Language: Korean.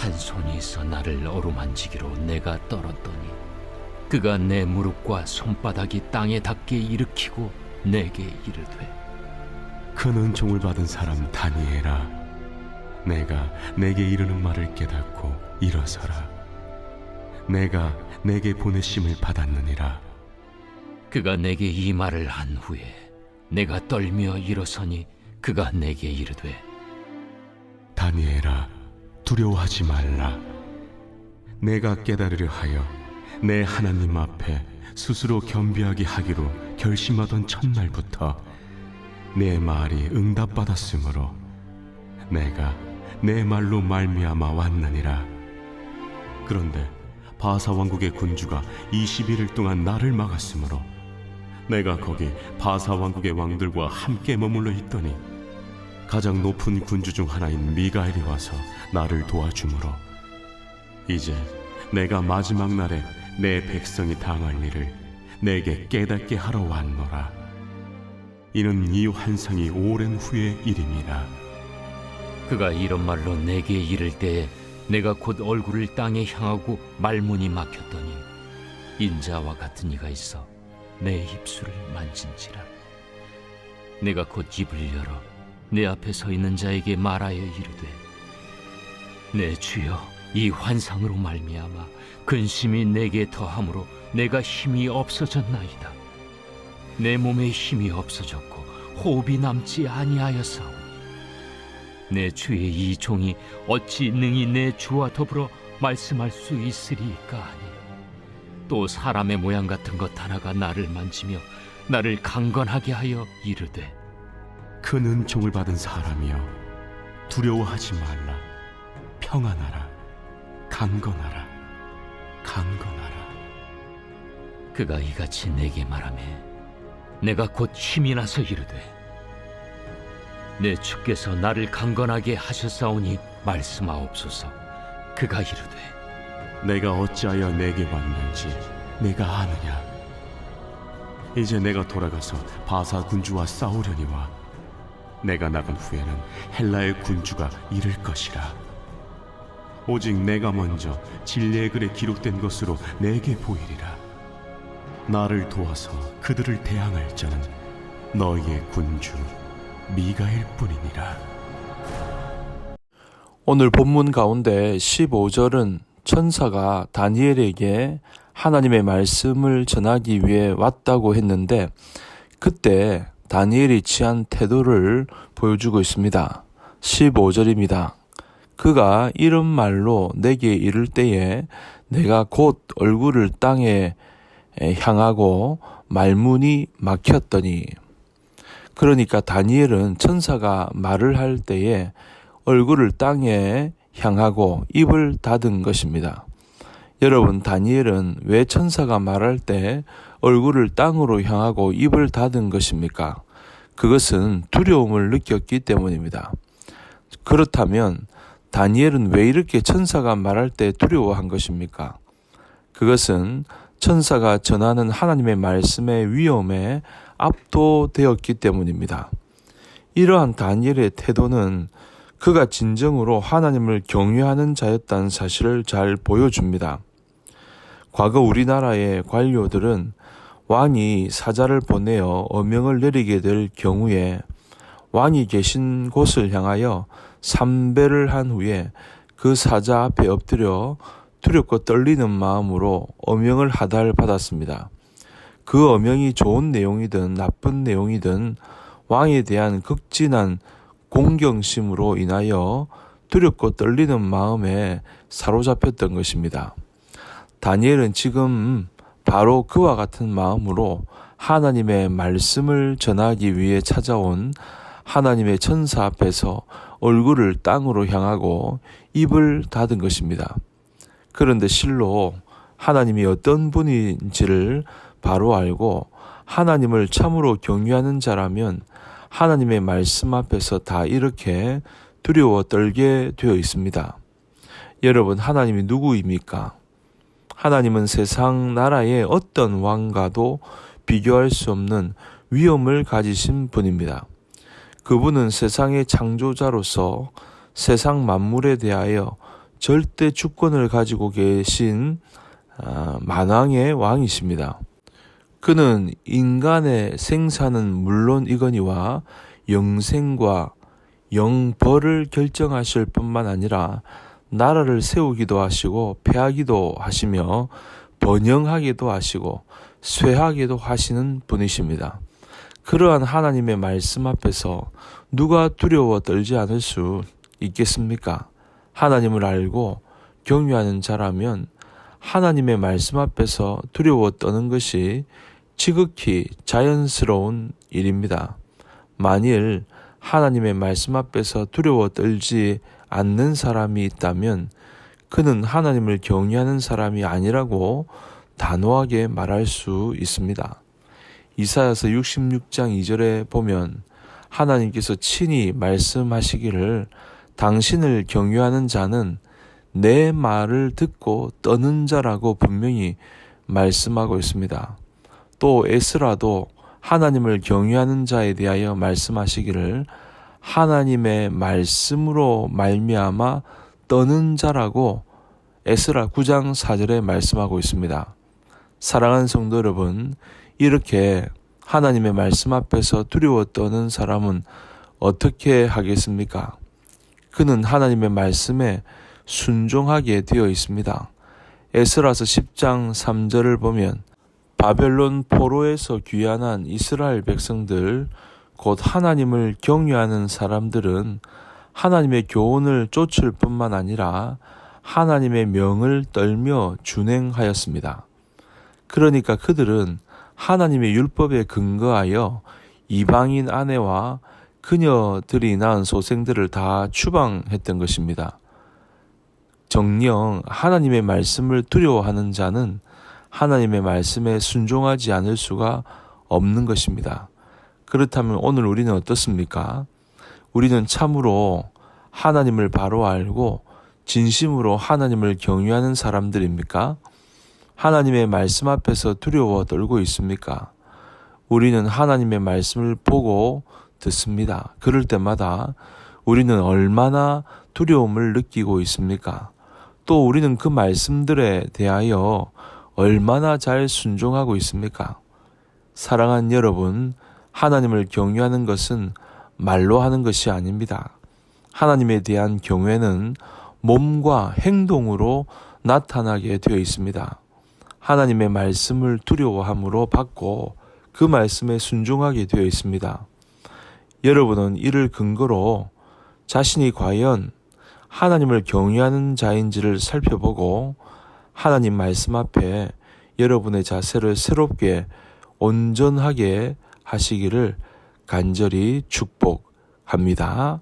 한 손이 있어 나를 어루만지기로 내가 떨었더니 그가 내 무릎과 손바닥이 땅에 닿게 일으키고 내게 이르되 큰 은총을 받은 사람 다니엘아, 내가 내게 이르는 말을 깨닫고 일어서라. 내가 내게 보내심을 받았느니라. 그가 내게 이 말을 한 후에 내가 떨며 일어서니 그가 내게 이르되 다니엘아, 두려워하지 말라. 내가 깨달으려 하여 내 하나님 앞에 스스로 겸비하게 하기로 결심하던 첫날부터 내 말이 응답받았으므로 내가 내 말로 말미암아 왔느니라. 그런데 바사 왕국의 군주가 20일을 동안 나를 막았으므로 내가 거기 바사 왕국의 왕들과 함께 머물러 있더니 가장 높은 군주 중 하나인 미가엘이 와서 나를 도와주므로 이제 내가 마지막 날에 내 백성이 당할 일을 내게 깨닫게 하러 왔노라. 이는 이 환상이 오랜 후의 일임이라. 그가 이런 말로 내게 이를 때에 내가 곧 얼굴을 땅에 향하고 말문이 막혔더니 인자와 같은 이가 있어 내 입술을 만진지라. 내가 곧 입을 열어 내 앞에 서 있는 자에게 말하여 이르되 내 주여, 이 환상으로 말미암아 근심이 내게 더함으로 내가 힘이 없어졌나이다. 내 몸에 힘이 없어졌고 호흡이 남지 아니하였사오니 내 주의 이 종이 어찌 능히 내 주와 더불어 말씀할 수 있으리까 하니 또 사람의 모양 같은 것 하나가 나를 만지며 나를 강건하게 하여 이르되 큰 은총을 받은 사람이여, 두려워하지 말라. 평안하라. 강건하라. 강건하라. 그가 이같이 내게 말하매 내가 곧 힘이 나서 이르되 내 주께서 나를 강건하게 하셨사오니 말씀하옵소서. 그가 이르되 내가 어찌하여 내게 왔는지 내가 아느냐. 이제 내가 돌아가서 바사 군주와 싸우려니와 내가 나간 후에는 헬라의 군주가 이를 것이라. 오직 내가 먼저 진리의 글에 기록된 것으로 내게 보이리라. 나를 도와서 그들을 대항할 자는 너희의 군주 미가엘 뿐이니라. 오늘 본문 가운데 15절은 천사가 다니엘에게 하나님의 말씀을 전하기 위해 왔다고 했는데 그때 다니엘이 취한 태도를 보여주고 있습니다. 15절입니다. 그가 이런 말로 내게 이를 때에 내가 곧 얼굴을 땅에 향하고 말문이 막혔더니, 그러니까 다니엘은 천사가 말을 할 때에 얼굴을 땅에 향하고 입을 닫은 것입니다. 여러분, 다니엘은 왜 천사가 말할 때 얼굴을 땅으로 향하고 입을 닫은 것입니까? 그것은 두려움을 느꼈기 때문입니다. 그렇다면 다니엘은 왜 이렇게 천사가 말할 때 두려워한 것입니까? 그것은 천사가 전하는 하나님의 말씀의 위험에 압도되었기 때문입니다. 이러한 다니엘의 태도는 그가 진정으로 하나님을 경외하는 자였다는 사실을 잘 보여줍니다. 과거 우리나라의 관료들은 왕이 사자를 보내어 어명을 내리게 될 경우에 왕이 계신 곳을 향하여 삼배를 한 후에 그 사자 앞에 엎드려 두렵고 떨리는 마음으로 어명을 하달받았습니다. 그 어명이 좋은 내용이든 나쁜 내용이든 왕에 대한 극진한 공경심으로 인하여 두렵고 떨리는 마음에 사로잡혔던 것입니다. 다니엘은 지금 바로 그와 같은 마음으로 하나님의 말씀을 전하기 위해 찾아온 하나님의 천사 앞에서 얼굴을 땅으로 향하고 입을 닫은 것입니다. 그런데 실로 하나님이 어떤 분인지를 바로 알고 하나님을 참으로 경외하는 자라면 하나님의 말씀 앞에서 다 이렇게 두려워 떨게 되어 있습니다. 여러분, 하나님이 누구입니까? 하나님은 세상 나라의 어떤 왕과도 비교할 수 없는 위엄을 가지신 분입니다. 그분은 세상의 창조자로서 세상 만물에 대하여 절대 주권을 가지고 계신 만왕의 왕이십니다. 그는 인간의 생사는 물론이거니와 영생과 영벌을 결정하실 뿐만 아니라 나라를 세우기도 하시고 패하기도 하시며 번영하기도 하시고 쇠하기도 하시는 분이십니다. 그러한 하나님의 말씀 앞에서 누가 두려워 떨지 않을 수 있겠습니까? 하나님을 알고 경외하는 자라면 하나님의 말씀 앞에서 두려워 떠는 것이 지극히 자연스러운 일입니다. 만일 하나님의 말씀 앞에서 두려워 떨지 않는 사람이 있다면 그는 하나님을 경외하는 사람이 아니라고 단호하게 말할 수 있습니다. 이사야서 66장 2절에 보면 하나님께서 친히 말씀하시기를 당신을 경외하는 자는 내 말을 듣고 떠는 자라고 분명히 말씀하고 있습니다. 또 에스라도 하나님을 경외하는 자에 대하여 말씀하시기를 하나님의 말씀으로 말미암아 떠는 자라고 에스라 9장 4절에 말씀하고 있습니다. 사랑하는 성도 여러분, 이렇게 하나님의 말씀 앞에서 두려워 떠는 사람은 어떻게 하겠습니까? 그는 하나님의 말씀에 순종하게 되어 있습니다. 에스라서 10장 3절을 보면 바벨론 포로에서 귀환한 이스라엘 백성들 곧 하나님을 경외하는 사람들은 하나님의 교훈을 쫓을 뿐만 아니라 하나님의 명을 떨며 준행하였습니다. 그러니까 그들은 하나님의 율법에 근거하여 이방인 아내와 그녀들이 낳은 소생들을 다 추방했던 것입니다. 정녕 하나님의 말씀을 두려워하는 자는 하나님의 말씀에 순종하지 않을 수가 없는 것입니다. 그렇다면 오늘 우리는 어떻습니까? 우리는 참으로 하나님을 바로 알고 진심으로 하나님을 경외하는 사람들입니까? 하나님의 말씀 앞에서 두려워 떨고 있습니까? 우리는 하나님의 말씀을 보고 듣습니다. 그럴 때마다 우리는 얼마나 두려움을 느끼고 있습니까? 또 우리는 그 말씀들에 대하여 얼마나 잘 순종하고 있습니까? 사랑하는 여러분, 하나님을 경외하는 것은 말로 하는 것이 아닙니다. 하나님에 대한 경외는 몸과 행동으로 나타나게 되어 있습니다. 하나님의 말씀을 두려워함으로 받고 그 말씀에 순종하게 되어 있습니다. 여러분은 이를 근거로 자신이 과연 하나님을 경외하는 자인지를 살펴보고 하나님 말씀 앞에 여러분의 자세를 새롭게 온전하게 하시기를 간절히 축복합니다.